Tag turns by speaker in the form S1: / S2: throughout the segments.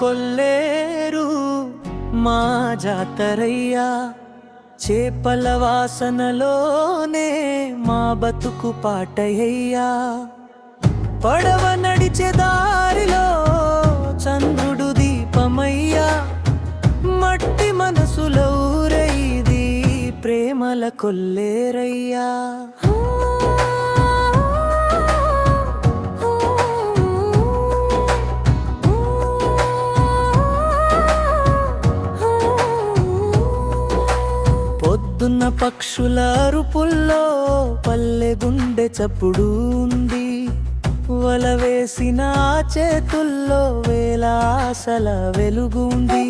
S1: కొల్లేరు మా జాతరయ్యా. చేపల వాసనలోనే మా బతుకు పాటయ్యా. పడవ నడిచే దారిలో చంద్రుడు దీపమయ్యా. మట్టి మనసులో ఊరైది ప్రేమల కొల్లేరయ్యా. పొద్దున్న పక్షుల అరుపుల్లో పల్లె గుండె చప్పుడు ఉంది. వల వేసిన చేతుల్లో వేల ఆశల వెలుగుంది.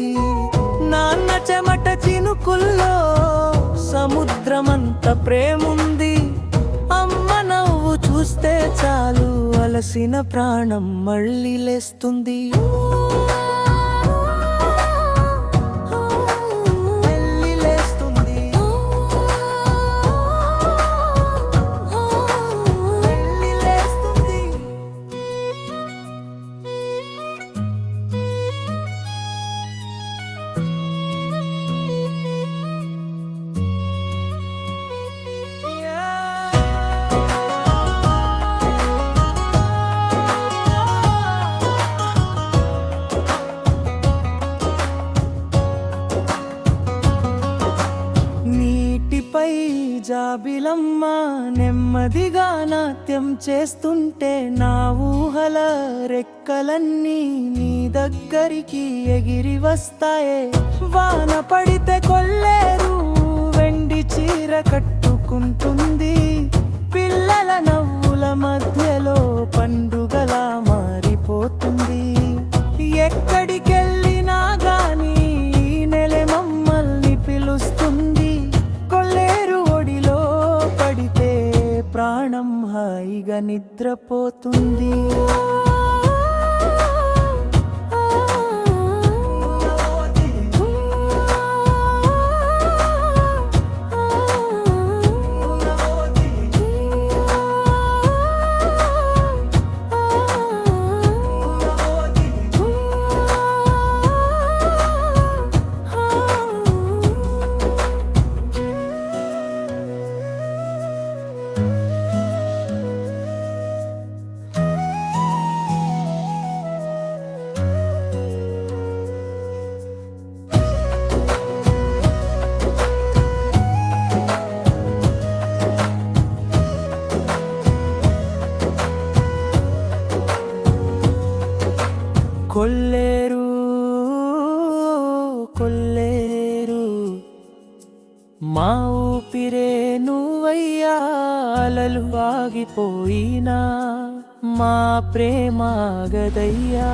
S1: నాన్న చెమట చినుకుల్లో సముద్రమంత ప్రేముంది. అమ్మ నవ్వు చూస్తే చాలు అలసిన ప్రాణం మళ్ళీ లేస్తుంది. నీటిపై జాబిలమ్మ నెమ్మదిగా నాట్యం చేస్తుంటే నా ఊహల రెక్కలన్నీ నీ దగ్గరికి ఎగిరి వస్తాయే. వాన పడితే కొల్లేరు వెండి చీర కట్టుకుంటుంది. పిల్లల నవ్వుల మధ్యలో పండుగలా మారిపోతుంది. ఎక్కడికెళ్ళినా గానీ నెల మమ్మల్ని పిలుస్తుంది. కొల్లేరు ఒడిలో పడితే ప్రాణం హాయిగా నిద్రపోతుంది. కొల్లేరు కొల్లేరు మా ఊపిరే నువ్వయ్యా. అలలు ఆగిపోయినా మా ప్రేమ ఆగదయ్యా.